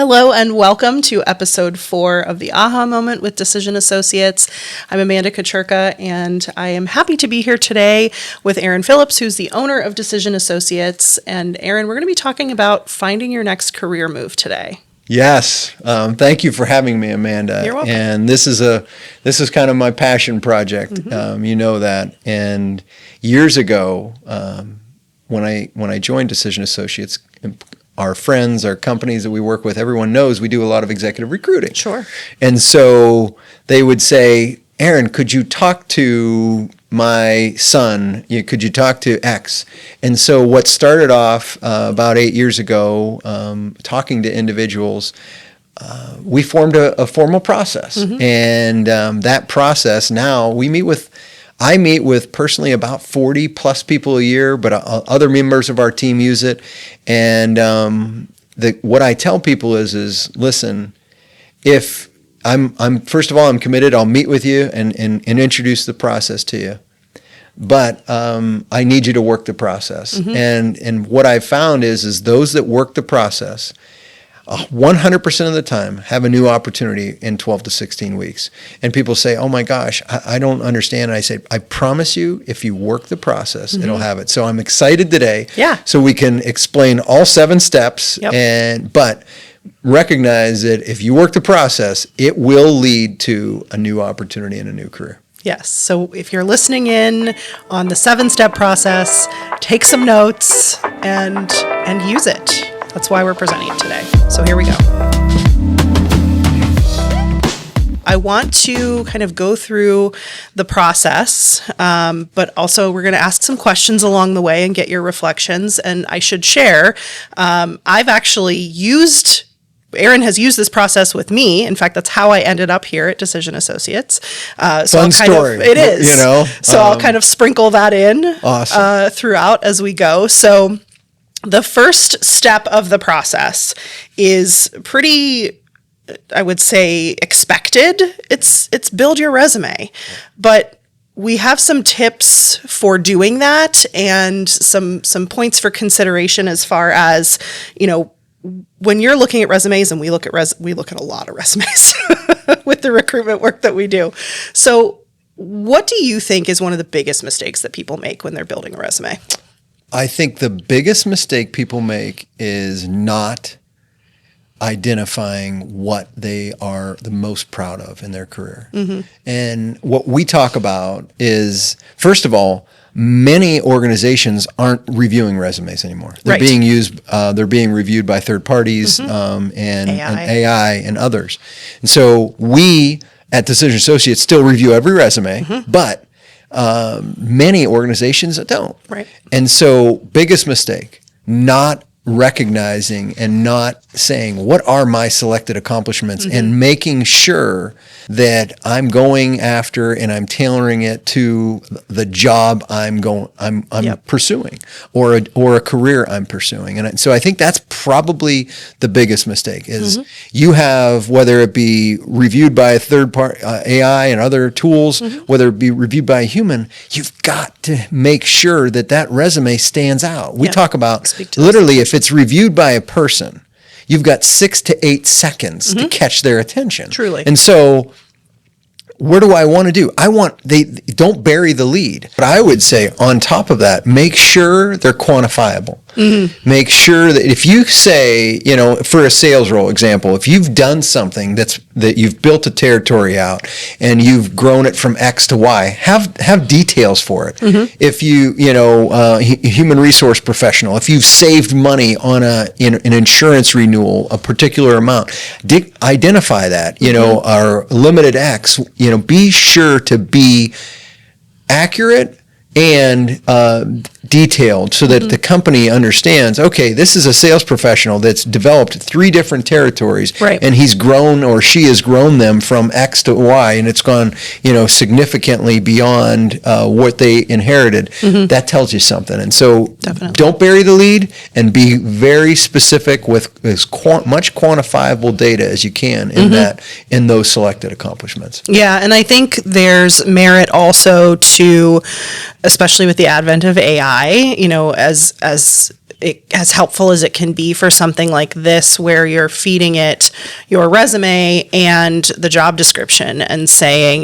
Hello and welcome to episode 4 of the Aha Moment with Decision Associates. I'm Amanda Kochirka and I am happy to be here today with Aaron Phillips, who's the owner of Decision Associates. And Aaron, we're going to be talking about finding your next career move today. Yes. Thank you for having me, Amanda. You're welcome. And this is kind of my passion project. You know that. And years ago, when I joined Decision Associates, our friends, our companies that we work with, everyone knows we do a lot of executive recruiting. Sure. And so they would say, Aaron, could you talk to my son? Could you talk to X? And so what started off about 8 years ago, talking to individuals, we formed a formal process. And that process now, I meet with personally about 40 plus people a year, but other members of our team use it. And what I tell people is listen, if I'm first of all, I'm committed, I'll meet with you and introduce the process to you. But I need you to work the process. And what I've found is those that work the process 100% of the time have a new opportunity in 12 to 16 weeks. And people say, oh my gosh, I don't understand. And I say, I promise you, if you work the process, it'll have it. So I'm excited today. So we can explain all 7 steps, but recognize that if you work the process, it will lead to a new opportunity and a new career. Yes. So if you're listening in on the 7-step process, take some notes and use it. That's why we're presenting it today. So here we go. I want to kind of go through the process, but also we're going to ask some questions along the way and get your reflections. And I should share, I've actually Aaron has used this process with me. In fact, that's how I ended up here at Decision Associates. Fun story. It is. You know, so I'll kind of sprinkle that in throughout as we go. So the first step of the process is pretty, I would say, expected. It's build your resume. But we have some tips for doing that and some points for consideration as far as, when you're looking at resumes, and we look at a lot of resumes with the recruitment work that we do. So what do you think is one of the biggest mistakes that people make when they're building a resume? I think the biggest mistake people make is not identifying what they are the most proud of in their career. And what we talk about is, first of all, many organizations aren't reviewing resumes anymore. They're being being reviewed by third parties and AI and others. And so we at Decision Associates still review every resume, but many organizations don't. Right. And so biggest mistake, not recognizing and not saying, what are my selected accomplishments, and making sure that I'm going after and I'm tailoring it to the job I'm pursuing or a career I'm pursuing. And so I think that's probably the biggest mistake is you have, whether it be reviewed by a third party, AI and other tools, whether it be reviewed by a human, you've got to make sure that resume stands out. We talk about literally if it's reviewed by a person, you've got 6 to 8 seconds to catch their attention. Truly. And so what do I want to do? They don't bury the lead. But I would say on top of that, make sure they're quantifiable. Make sure that if you say, for a sales role example, if you've done something that you've built a territory out and you've grown it from X to Y, have details for it. If you, human resource professional, if you've saved money on an insurance renewal, a particular amount, identify that, our limited X, be sure to be accurate and detailed so that the company understands, okay, this is a sales professional that's developed 3 different territories, and he's grown or she has grown them from X to Y, and it's gone, significantly beyond what they inherited. That tells you something. And so don't bury the lead and be very specific with as much quantifiable data as you can in those selected accomplishments. Yeah, and I think there's merit also to, especially with the advent of AI, as as helpful as it can be for something like this, where you're feeding it your resume and the job description and saying,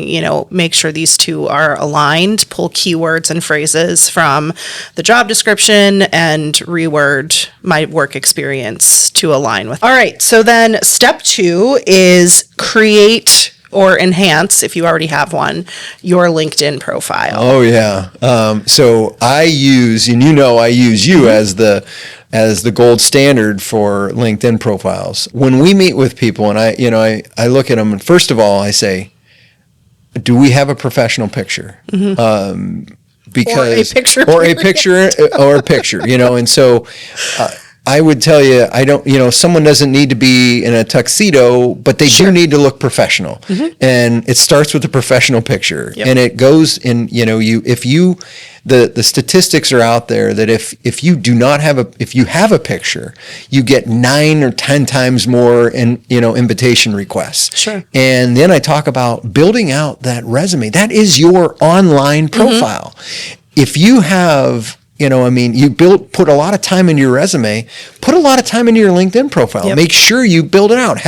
make sure these two are aligned, pull keywords and phrases from the job description and reword my work experience to align with. All right. So then step 2 is create or enhance, if you already have one, your LinkedIn profile. Oh yeah. So I use, and I use you as the gold standard for LinkedIn profiles. When we meet with people, and I look at them, and first of all, I say, do we have a professional picture? Because or a picture, and so. I would tell you, I don't, someone doesn't need to be in a tuxedo, but they do need to look professional. Mm-hmm. And it starts with a professional picture. Yep. And it goes in, the statistics are out there that if you do not have if you have a picture, you get 9 or 10 times more invitation requests. Sure. And then I talk about building out that resume. That is your online profile. Mm-hmm. If you have, you put a lot of time into your resume, put a lot of time into your LinkedIn profile. Yep. Make sure you build it out.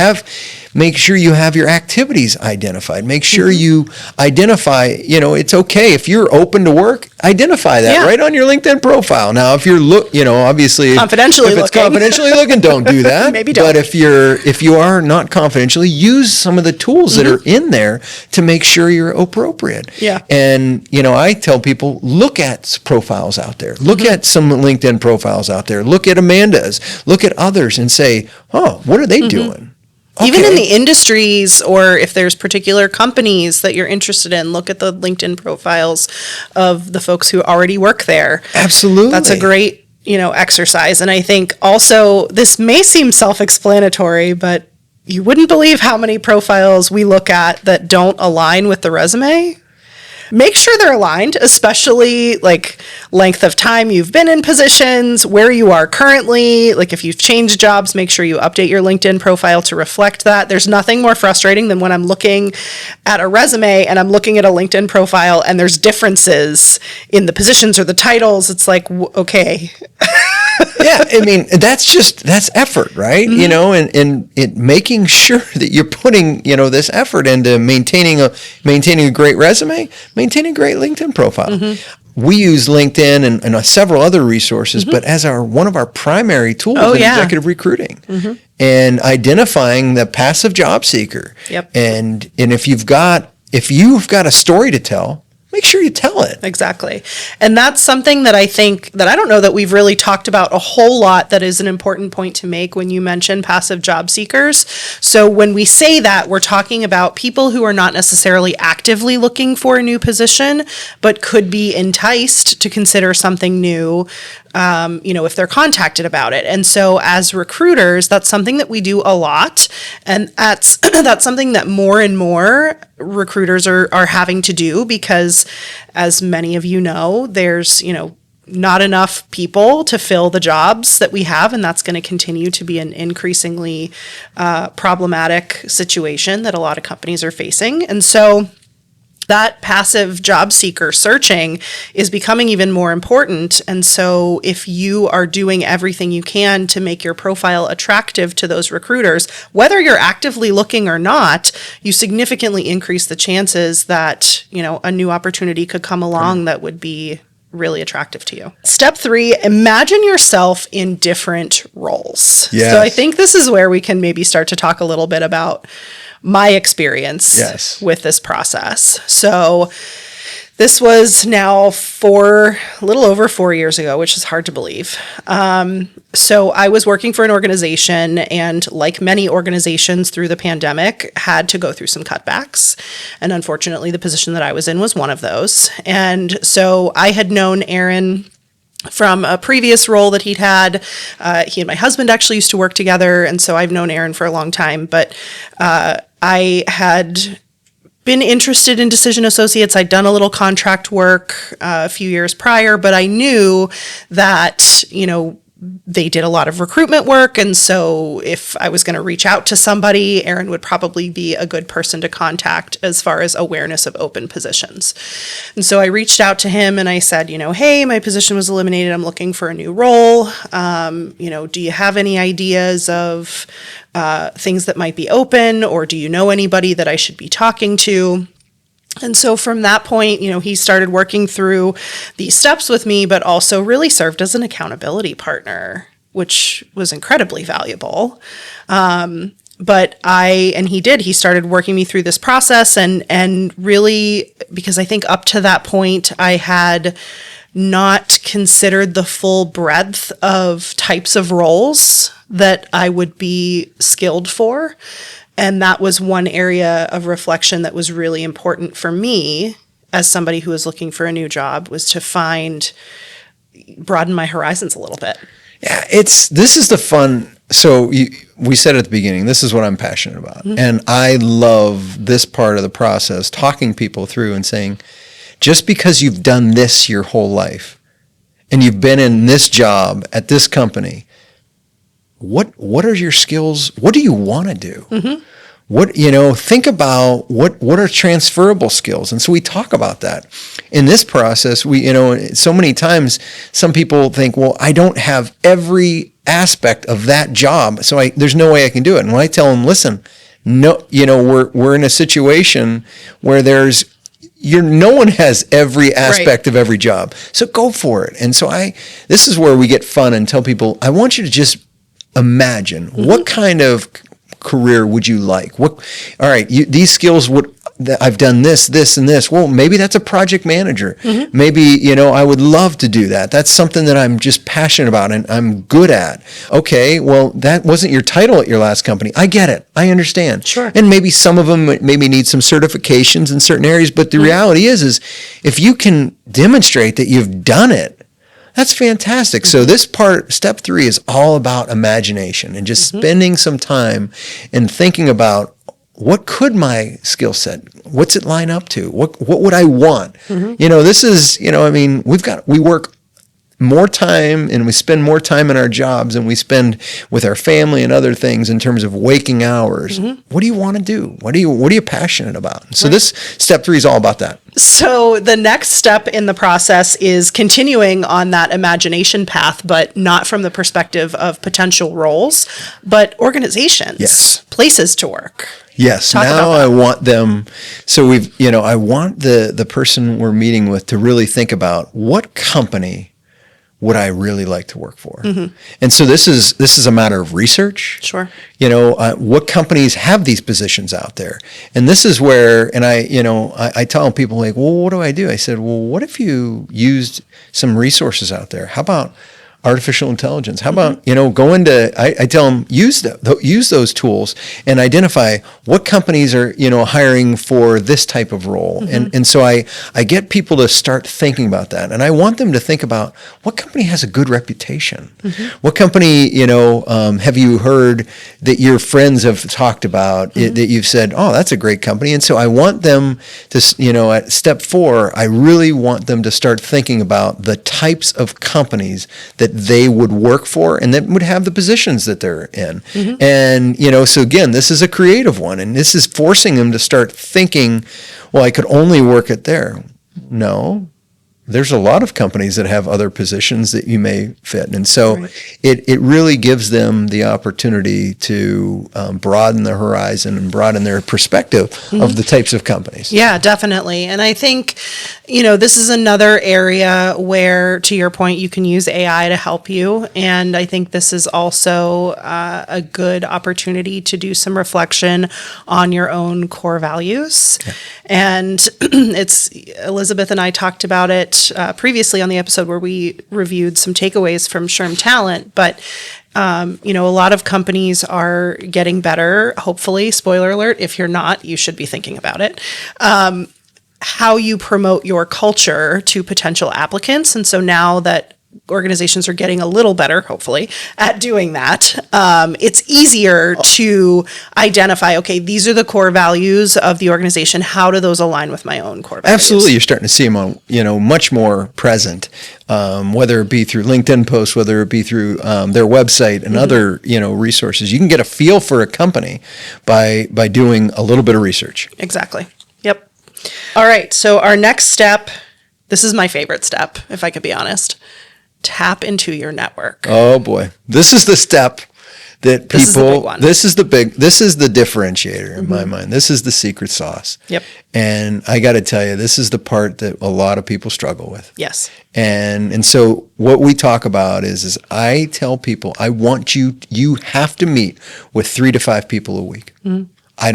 Make sure you have your activities identified. Make sure you identify, it's okay if you're open to work, identify that right on your LinkedIn profile. Now, if you're obviously confidentially looking, don't do that. Maybe don't. But if you are not confidentially, use some of the tools that are in there to make sure you're appropriate. Yeah. And, I tell people, look at profiles out there. Look at some LinkedIn profiles out there. Look at Amanda's. Look at others and say, oh, what are they doing? Okay. Even in the industries, or if there's particular companies that you're interested in, look at the LinkedIn profiles of the folks who already work there. Absolutely. That's a great, exercise. And I think also this may seem self-explanatory, but you wouldn't believe how many profiles we look at that don't align with the resume. Make sure they're aligned, especially like length of time you've been in positions, where you are currently. Like if you've changed jobs, make sure you update your LinkedIn profile to reflect that. There's nothing more frustrating than when I'm looking at a resume and I'm looking at a LinkedIn profile and there's differences in the positions or the titles. It's like, okay. Yeah, that's effort, right? Mm-hmm. And making sure that you're putting, this effort into maintaining a great resume, maintaining a great LinkedIn profile. Mm-hmm. We use LinkedIn and several other resources, but as one of our primary tools in executive recruiting and identifying the passive job seeker. Yep. And if you've got a story to tell, make sure you tell it. Exactly. And that's something that I think that I don't know that we've really talked about a whole lot, that is an important point to make when you mention passive job seekers. So when we say that, we're talking about people who are not necessarily actively looking for a new position, but could be enticed to consider something new, if they're contacted about it. And so as recruiters, that's something that we do a lot. And that's something that more and more recruiters are having to do, because as many of you know, there's, not enough people to fill the jobs that we have, and that's going to continue to be an increasingly problematic situation that a lot of companies are facing. And so that passive job seeker searching is becoming even more important. And so if you are doing everything you can to make your profile attractive to those recruiters, whether you're actively looking or not, you significantly increase the chances that, a new opportunity could come along that would be really attractive to you. Step 3, imagine yourself in different roles. Yes. So I think this is where we can maybe start to talk a little bit about my experience with this process. So this was now a little over 4 years ago, which is hard to believe. So I was working for an organization, and like many organizations through the pandemic, had to go through some cutbacks. And unfortunately, the position that I was in was one of those. And so I had known Aaron from a previous role that he'd had. He and my husband actually used to work together, and so I've known Aaron for a long time. But I had been interested in Decision Associates. I'd done a little contract work a few years prior, but I knew that, they did a lot of recruitment work. And so if I was going to reach out to somebody, Aaron would probably be a good person to contact as far as awareness of open positions. And so I reached out to him and I said, hey, my position was eliminated. I'm looking for a new role. Do you have any ideas of things that might be open, or do you know anybody that I should be talking to? And so from that point, he started working through these steps with me, but also really served as an accountability partner, which was incredibly valuable. He started working me through this process and really, because I think up to that point, I had not considered the full breadth of types of roles that I would be skilled for. And that was one area of reflection that was really important for me as somebody who was looking for a new job, was to broaden my horizons a little bit. Yeah, this is the fun. So we said at the beginning, this is what I'm passionate about. Mm-hmm. And I love this part of the process, talking people through and saying, just because you've done this your whole life and you've been in this job at this company, what are your skills? What do you want to do? Mm-hmm. Think about what are transferable skills. And so we talk about that in this process. So many times some people think, well, I don't have every aspect of that job, so there's no way I can do it. And when I tell them, listen, no, we're in a situation where no one has every aspect of every job. So go for it. And so this is where we get fun and tell people, I want you to just imagine, mm-hmm. what kind of career would you like? These skills I've done this, and this. Well, maybe that's a project manager. Mm-hmm. Maybe, I would love to do that. That's something that I'm just passionate about and I'm good at. Okay, well, that wasn't your title at your last company. I get it. I understand. Sure. And maybe some of them maybe need some certifications in certain areas, but the mm-hmm. reality is if you can demonstrate that you've done it, that's fantastic. So this part, step 3, is all about imagination and just mm-hmm. spending some time and thinking about, what could my skill set, what's it line up to? What would I want? Mm-hmm. This is, we work more time and we spend more time in our jobs than we spend with our family and other things in terms of waking hours. Mm-hmm. What do you want to do? What are you passionate about? So this step 3 is all about that. So the next step in the process is continuing on that imagination path, but not from the perspective of potential roles, but organizations, yes. places to work. Yes. Now I want them. So I want the person we're meeting with to really think about, what company would I really like to work for? Mm-hmm. And so this is a matter of research. Sure. What companies have these positions out there? And this is where, and I tell people, like, well, what do? I said, well, what if you used some resources out there? How about artificial intelligence? How about, go into, I tell them, use those tools and identify what companies are, hiring for this type of role. Mm-hmm. And so I get people to start thinking about that. And I want them to think about, what company has a good reputation? Mm-hmm. What company, have you heard that your friends have talked about, mm-hmm. that you've said, oh, that's a great company. And so I want them to, at step 4, I really want them to start thinking about the types of companies that they would work for and that would have the positions that they're in. Mm-hmm. And, so again, this is a creative one, and this is forcing them to start thinking, well, I could only work it there. No, there's a lot of companies that have other positions that you may fit. And so it really gives them the opportunity to broaden their horizon and broaden their perspective mm-hmm. of the types of companies. Yeah, definitely. And I think, this is another area where, to your point, you can use AI to help you. And I think this is also a good opportunity to do some reflection on your own core values. Yeah. And Elizabeth and I talked about it previously on the episode where we reviewed some takeaways from SHRM Talent, but a lot of companies are getting better, hopefully. Spoiler alert, if you're not, you should be thinking about it. How you promote your culture to potential applicants. And so now that organizations are getting a little better, hopefully, at doing that. It's easier to identify, okay, these are the core values of the organization. How do those align with my own core values? Absolutely. You're starting to see them on, much more present, whether it be through LinkedIn posts, whether it be through their website and other, resources. You can get a feel for a company by doing a little bit of research. Exactly. Yep. All right. So our next step, this is my favorite step, if I could be honest. Tap into your network. Oh boy. This is the step that people, this is the differentiator in my mind. This is the secret sauce. Yep. And I got to tell you, this is the part that a lot of people struggle with. Yes. And so what we talk about is I tell people, I want you have to meet with 3 to 5 people a week. Mm-hmm. I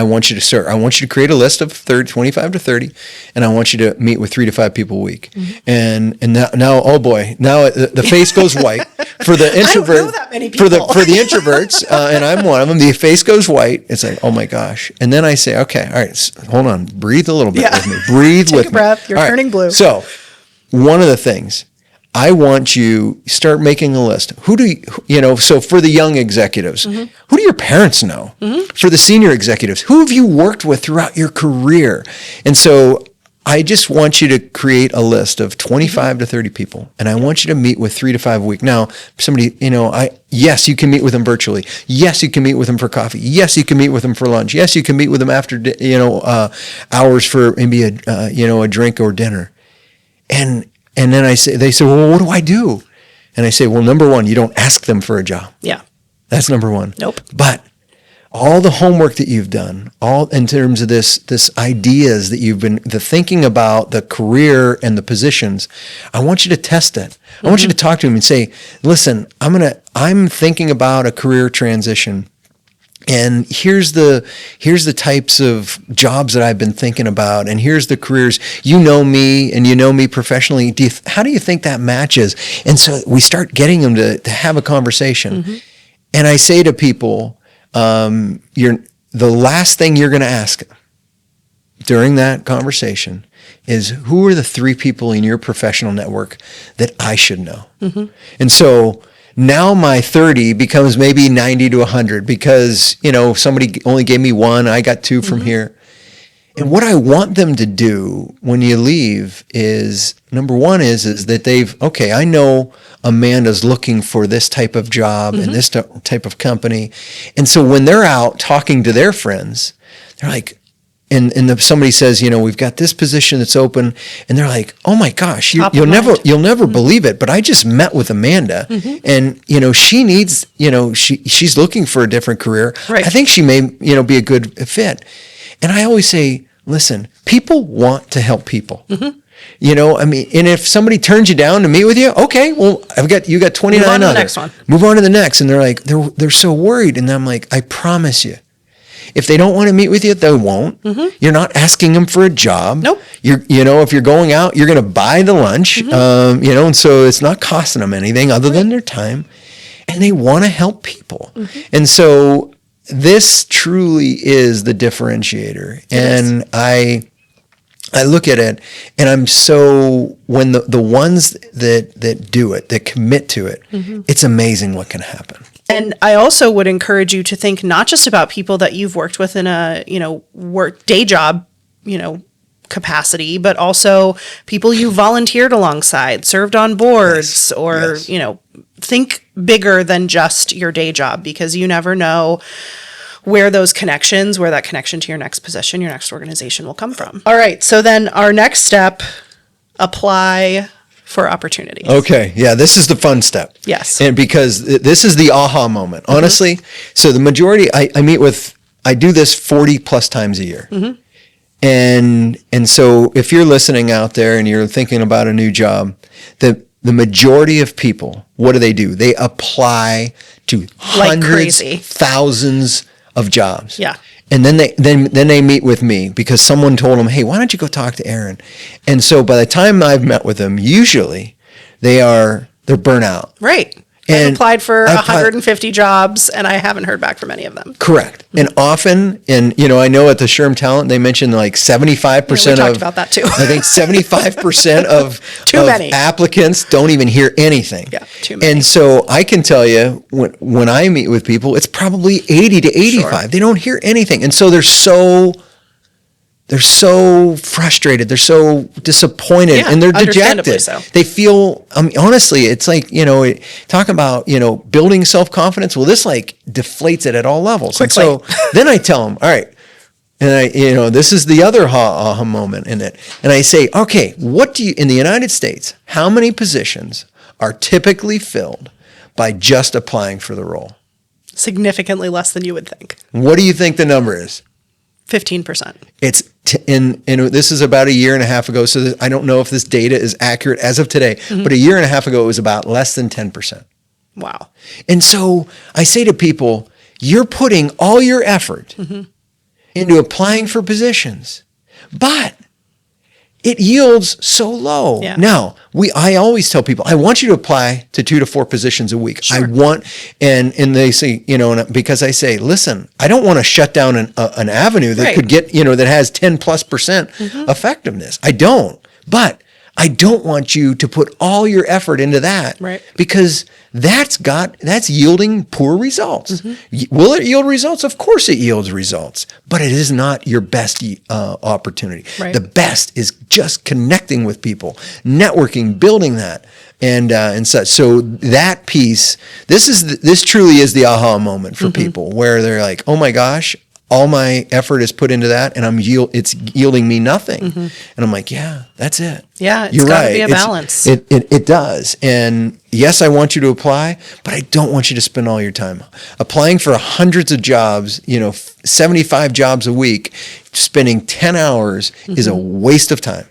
want you to create a list of 25 to 30, and I want you to meet with 3 to 5 people a week. Mm-hmm. And now, oh boy, now the face goes white for the introvert. I don't know that many people. For the introverts, and I'm one of them. The face goes white. It's like, oh my gosh. And then I say, okay, all right, hold on, breathe a little bit with me. Breathe with me. Take a breath. You're turning blue. So, one of the things. I want you start making a list. Who do so for the young executives, who do your parents know? Mm-hmm. For the senior executives, who have you worked with throughout your career? And so I just want you to create a list of 25 to 30 people, and I want you to meet with 3 to 5 a week. Now, somebody, yes, you can meet with them virtually. Yes, you can meet with them for coffee. Yes, you can meet with them for lunch. Yes, you can meet with them after, hours for maybe a drink or dinner. And then they say, well, what do I do? And I say, well, number one, you don't ask them for a job. Yeah. That's number one. Nope. But all the homework that you've done, all in terms of this ideas that you've been, the thinking about the career and the positions, I want you to test it. I want you to talk to them and say, listen, I'm thinking about a career transition. And here's the types of jobs that I've been thinking about, and here's the careers. You know me, and you know me professionally. How do you think that matches? And so we start getting them to have a conversation. Mm-hmm. And I say to people, the last thing you're going to ask during that conversation is, who are the 3 people in your professional network that I should know? Mm-hmm. And so now my 30 becomes maybe 90 to 100 because, somebody only gave me 1, I got 2 from here. And what I want them to do when you leave is, number one is that I know Amanda's looking for this type of job and this type of company. And so when they're out talking to their friends, they're like, and somebody says, we've got this position that's open, and they're like, oh my gosh, you'll never believe it, but I just met with Amanda, and she needs, she's looking for a different career. Right. I think she may, be a good fit. And I always say, listen, people want to help people. Mm-hmm. And if somebody turns you down to meet with you, okay, well, you got 29 Move on to the others. next one. Move on to the next, and they're like, they're so worried, and I'm like, I promise you. If they don't want to meet with you, they won't. Mm-hmm. You're not asking them for a job. Nope. If you're going out, you're going to buy the lunch. Mm-hmm. And so it's not costing them anything other than their time, and they want to help people. Mm-hmm. And so this truly is the differentiator. And I look at it, and I'm so, when the ones that do it, that commit to it, it's amazing what can happen. And I also would encourage you to think not just about people that you've worked with in a, work day job, capacity, but also people you volunteered alongside, served on boards, or, think bigger than just your day job, because you never know where that connection to your next position, your next organization will come from. All right. So then our next step, apply for opportunities. Okay. Yeah, this is the fun step. Yes. And because this is the aha moment, honestly. So the majority, I do this 40 plus times a year. Mm-hmm. And so if you're listening out there and you're thinking about a new job, the majority of people, what do? They apply to hundreds, thousands of jobs. Yeah. And then they meet with me because someone told them, hey, why don't you go talk to Aaron? And so by the time I've met with them, usually they're burnt out. Right. I've applied for 150 jobs, and I haven't heard back from any of them. Correct. And often, and I know at the SHRM Talent, they mentioned like 75% we talked about that too. I think 75% of applicants don't even hear anything. Yeah, too many. And so I can tell you, when I meet with people, it's probably 80 to 85. Sure. They don't hear anything. And so they're so frustrated. They're so disappointed, and they're dejected. So. They feel, honestly, it's like, talk about, building self-confidence. Well, this like deflates it at all levels. Quickly. And so then I tell them, all right, and this is the other aha moment in it. And I say, okay, in the United States, how many positions are typically filled by just applying for the role? Significantly less than you would think. What do you think the number is? 15%. It's and this is about a year and a half ago, so I don't know if this data is accurate as of today, but a year and a half ago, it was about less than 10%. Wow. And so I say to people, you're putting all your effort into applying for positions, but it yields so low. Yeah. Now, I always tell people, I want you to apply to 2 to 4 positions a week. Sure. And they say, because I say, listen, I don't want to shut down an avenue that could get, that has 10+% effectiveness. I don't. But I don't want you to put all your effort into that, because that's yielding poor results. Will it yield results? Of course it yields results, but it is not your best opportunity. The best is just connecting with people, networking, building that, and such. So that piece, this truly is the aha moment for people, where they're like, oh my gosh, all my effort is put into that, and it's yielding me nothing. And I'm like, yeah, that's it. Yeah, it's got to be a balance. It does. And yes, I want you to apply, but I don't want you to spend all your time applying for hundreds of jobs, 75 jobs a week. Spending 10 hours is a waste of time.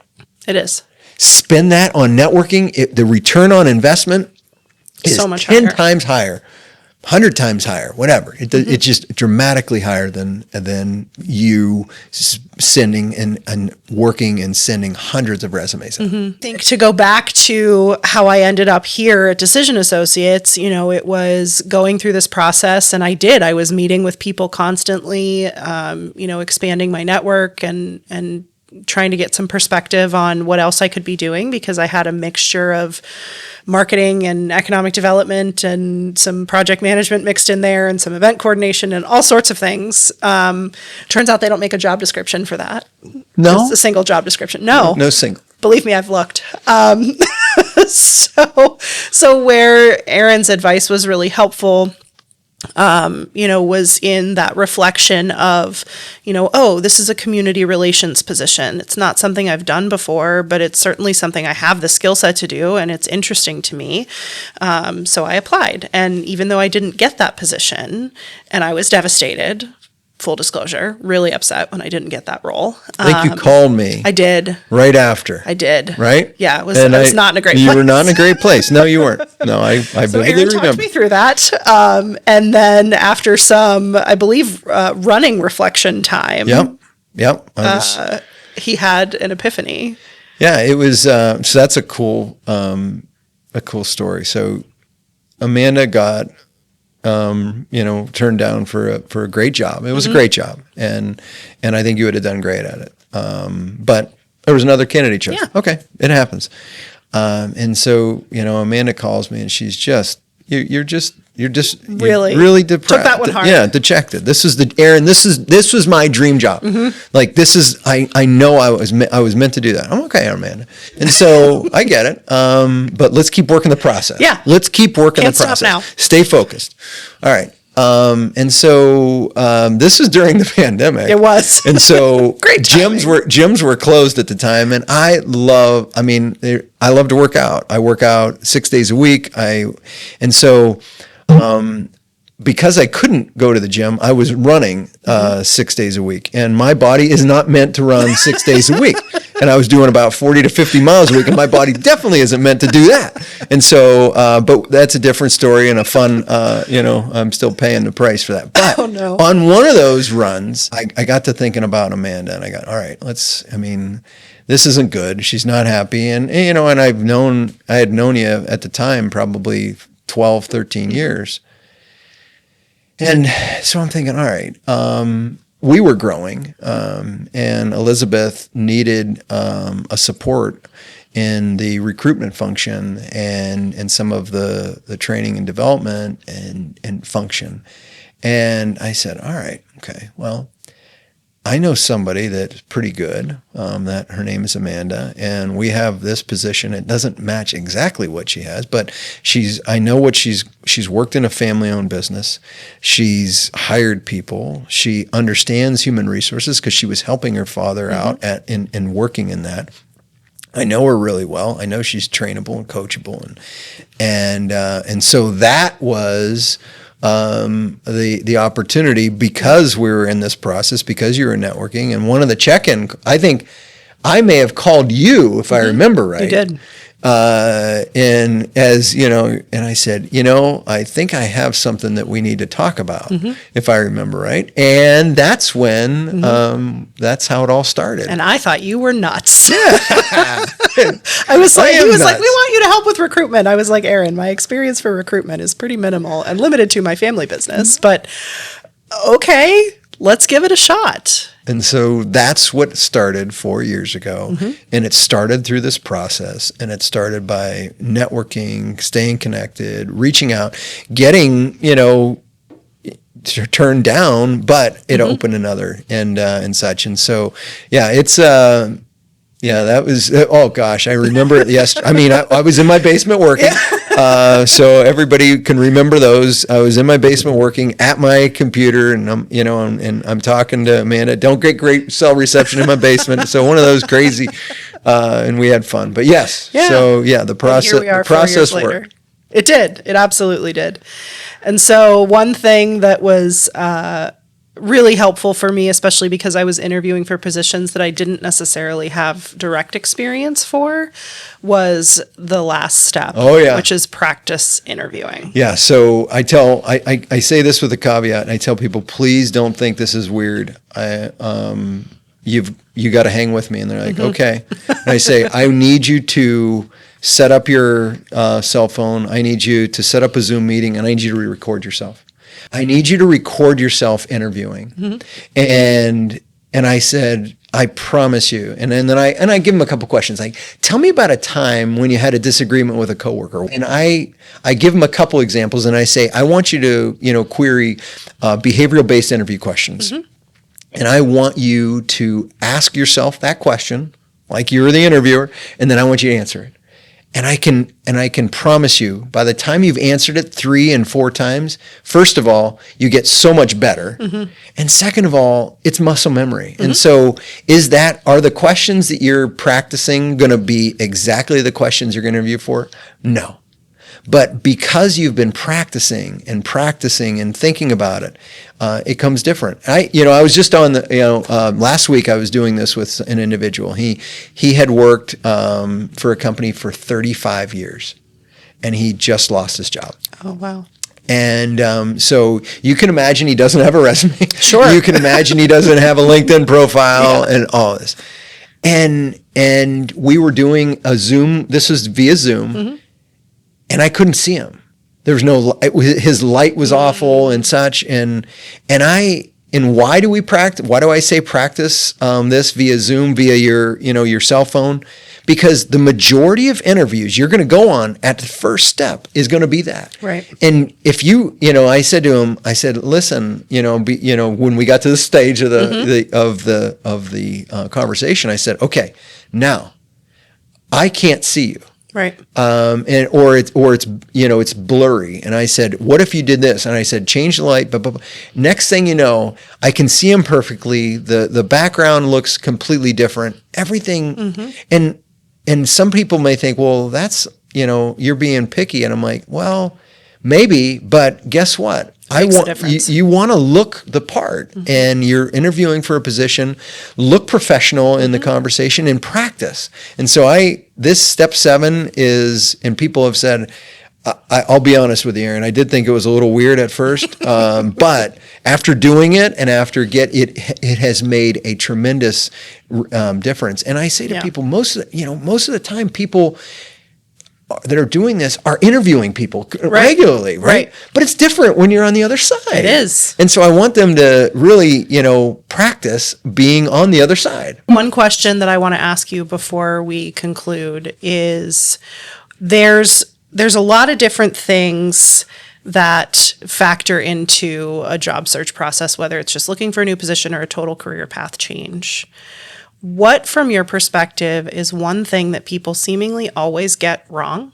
It is. Spend that on networking. The return on investment is so much 10 times higher. 100 times higher, whatever. It's just dramatically higher than you sending and working and sending hundreds of resumes. I think to go back to how I ended up here at Decision Associates, it was going through this process, and I was meeting with people constantly, expanding my network and trying to get some perspective on what else I could be doing, because I had a mixture of marketing and economic development and some project management mixed in there and some event coordination and all sorts of things. Turns out they don't make a job description for that. No? It's a single job description. No single. Believe me, I've looked. So where Erin's advice was really helpful, was in that reflection of, this is a community relations position. It's not something I've done before, but it's certainly something I have the skill set to do, and it's interesting to me. So I applied. And even though I didn't get that position, and I was devastated, full disclosure, really upset when I didn't get that role. I think you called me. I did. Right after. I did. Right? Yeah, I was not in a great place. You were not in a great place. No, you weren't. No, I so vividly Erin remember. talked me through that. And then after some, I believe, running reflection time. Yep. He had an epiphany. Yeah, it was, so that's a cool story. So Amanda got, turned down for a great job. It was a great job, and I think you would have done great at it. But there was another candidate choice. Yeah. Okay, it happens. And so Amanda calls me, and she's just you're just really depressed. Took that one hard. Yeah, dejected. This is Erin. This was my dream job. Like this is I know I was meant to do that. I'm okay, Amanda. And so I get it. But let's keep working the process. Yeah. Let's keep working Can't the process. stop now. Stay focused. All right. And so this was during the pandemic. It was. And so Great gyms were closed at the time, and I love to work out. I work out 6 days a week. Because I couldn't go to the gym, I was running 6 days a week, and my body is not meant to run 6 days a week. And I was doing about 40 to 50 miles a week, and my body definitely isn't meant to do that. And so, but that's a different story and a fun, I'm still paying the price for that. But on one of those runs, I got to thinking about Amanda, and I got, all right, this isn't good. She's not happy. And I had known you at the time probably 12, 13 years. And so I'm thinking, all right, we were growing, and Elizabeth needed a support in the recruitment function and some of the training and development and function. And I said, all right, okay, well, I know somebody that's pretty good, that her name is Amanda, and we have this position. It doesn't match exactly what she has, but I know what she's worked in a family-owned business. She's hired people. She understands human resources because she was helping her father out in working in that. I know her really well. I know she's trainable and coachable, and so that was the opportunity, because we were in this process, because you were networking. And one of the check-in, I think I may have called you, if I remember right. You did. And as you know, and I said, I think I have something that we need to talk about, if I remember right. And that's when, that's how it all started. And I thought you were nuts. Yeah. He was like, we want you to help with recruitment. I was like, Aaron, my experience for recruitment is pretty minimal and limited to my family business, but okay, let's give it a shot. And so that's what started 4 years ago. And it started through this process, and it started by networking, staying connected, reaching out, getting, turned down, but it opened another and such. And so, yeah, it's, that was, oh gosh, I remember it yesterday. I mean, I was in my basement working. So everybody can remember those. I was in my basement working at my computer, and I'm talking to Amanda. Don't get great cell reception in my basement. So one of those crazy, and we had fun. But yes, the process worked. It did. It absolutely did. And so one thing that was really helpful for me, especially because I was interviewing for positions that I didn't necessarily have direct experience for, was the last step, which is practice interviewing. Yeah, so I say this with a caveat, and I tell people, please don't think this is weird. You got to hang with me. And they're like, okay. And I say, I need you to set up your cell phone. I need you to set up a Zoom meeting, and I need you to re-record yourself. I need you to record yourself interviewing. And I said, I promise you. And then I give them a couple questions, like, tell me about a time when you had a disagreement with a coworker. And I give them a couple examples, and I say, I want you to, query behavioral-based interview questions. And I want you to ask yourself that question, like you're the interviewer, and then I want you to answer it. And I can promise you, by the time you've answered it 3 and 4 times, first of all, you get so much better. And second of all, it's muscle memory. And so are the questions that you're practicing going to be exactly the questions you're going to interview for? No. But because you've been practicing and thinking about it, it comes different. I was just on last week I was doing this with an individual. He had worked for a company for 35 years, and he just lost his job. Oh, wow. And so you can imagine he doesn't have a resume. Sure. You can imagine he doesn't have a LinkedIn profile and all this. And we were doing a Zoom. This was via Zoom. And I couldn't see him. There was his light was awful and such. And why do we practice? Why do I say practice this via Zoom, via your cell phone? Because the majority of interviews you're going to go on at the first step is going to be that. Right. And if I said to him, listen, when we got to the stage of the conversation, I said, okay, now I can't see you. Right. Or it's blurry. And I said, what if you did this? And I said, change the light. But next thing you know, I can see him perfectly. The background looks completely different. Everything. And some people may think, well, that's, you're being picky. And I'm like, well, maybe, but guess what? You want to look the part, and you're interviewing for a position. Look professional in the conversation and practice. And so this step 7 is, and people have said, I'll be honest with you, Aaron, I did think it was a little weird at first, but after doing it and after it has made a tremendous difference. And I say to people, most of the time people that are doing this are interviewing people regularly, right? But it's different when you're on the other side. It is. And so I want them to really, practice being on the other side. One question that I want to ask you before we conclude is there's a lot of different things that factor into a job search process, whether it's just looking for a new position or a total career path change. What, from your perspective, is one thing that people seemingly always get wrong?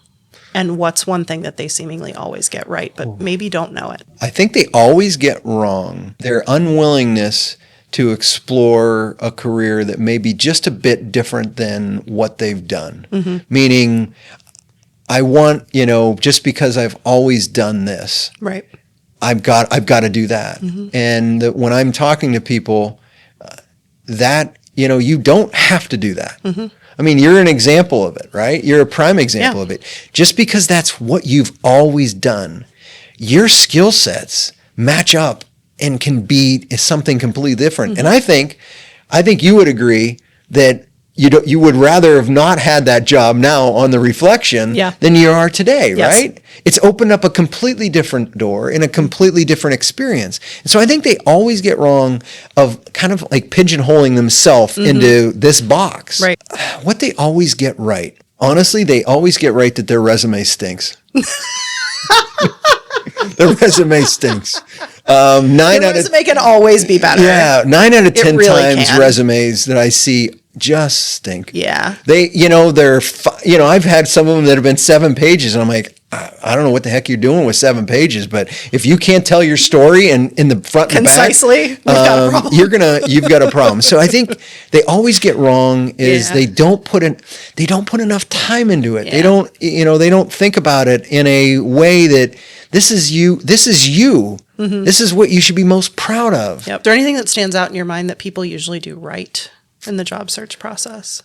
And what's one thing that they seemingly always get right, but maybe don't know it? I think they always get wrong their unwillingness to explore a career that may be just a bit different than what they've done. Mm-hmm. Meaning, I want, just because I've always done this, right? I've got to do that. Mm-hmm. And when I'm talking to people, you don't have to do that. Mm-hmm. I mean, you're an example of it, right? You're a prime example of it. Just because that's what you've always done, your skill sets match up and can be something completely different. Mm-hmm. And I think you would agree that you would rather have not had that job now on the reflection than you are today, right? It's opened up a completely different door and a completely different experience. And so I think they always get wrong of kind of like pigeonholing themselves into this box. Right. What they always get right, honestly, they always get right that their resume stinks. Their resume stinks. Resume can always be better. Yeah, 9 out of 10 really times resumes that I see just stink. Yeah. They, I've had some of them that have been 7 pages, and I'm like, I don't know what the heck you're doing with 7 pages, but if you can't tell your story and in the front and the back, concisely, we've got a problem. You've got a problem. So I think they always get wrong is they don't put enough time into it. Yeah. They don't think about it in a way that this is you. Mm-hmm. This is what you should be most proud of. Yep. Is there anything that stands out in your mind that people usually do right in the job search process?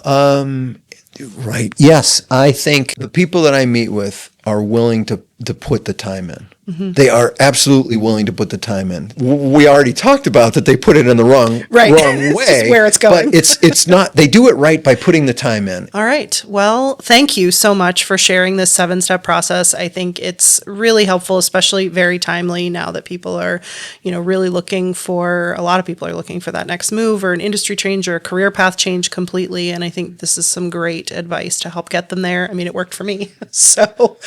Right. Yes. I think the people that I meet with are willing to put the time in. Mm-hmm. They are absolutely willing to put the time in. We already talked about that they put it in the wrong way. Just where it's going. But it's not, they do it right by putting the time in. All right. Well, thank you so much for sharing this 7-step process. I think it's really helpful, especially very timely now that people are, really a lot of people are looking for that next move or an industry change or a career path change completely. And I think this is some great advice to help get them there. I mean, it worked for me. So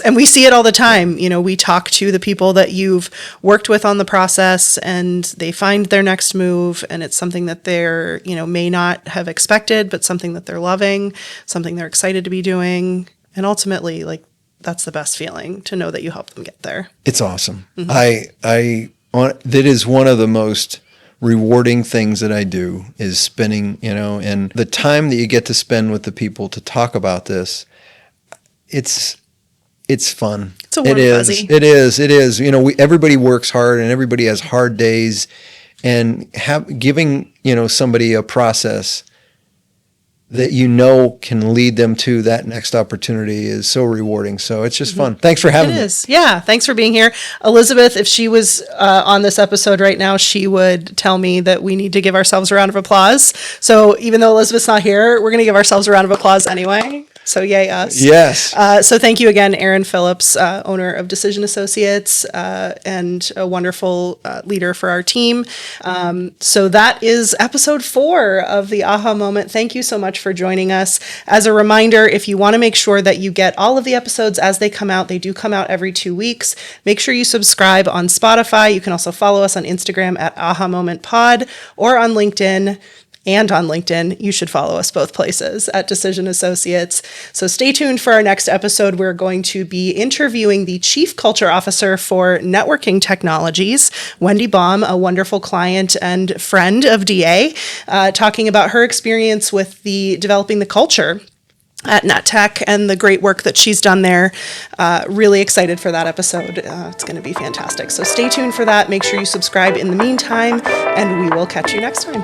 and we see it all the time. We talk to the people that you've worked with on the process and they find their next move and it's something that they're, may not have expected, but something that they're loving, something they're excited to be doing. And ultimately, that's the best feeling to know that you helped them get there. It's awesome. Mm-hmm. That is one of the most rewarding things that I do is spending, and the time that you get to spend with the people to talk about this, it's fun. It's a warm fuzzy. It is. Everybody works hard and everybody has hard days, and giving somebody a process that can lead them to that next opportunity is so rewarding. So it's just fun. Thanks for having me. It is. Yeah. Thanks for being here. Elizabeth, if she was on this episode right now, she would tell me that we need to give ourselves a round of applause. So even though Elizabeth's not here, we're going to give ourselves a round of applause anyway. So yay us. Yes. So thank you again, Aaron Phillips, owner of Decision Associates and a wonderful leader for our team. So that is episode 4 of the Aha Moment. Thank you so much for joining us. As a reminder, if you want to make sure that you get all of the episodes as they come out, they do come out every 2 weeks. Make sure you subscribe on Spotify. You can also follow us on Instagram at Aha Moment Pod or on LinkedIn. And on LinkedIn, you should follow us both places at Decision Associates. So stay tuned for our next episode. We're going to be interviewing the Chief Culture Officer for Networking Technologies, Wendy Baum, a wonderful client and friend of DA, talking about her experience with developing the culture at NetTech and the great work that she's done there. Really excited for that episode. It's going to be fantastic. So stay tuned for that. Make sure you subscribe in the meantime, and we will catch you next time.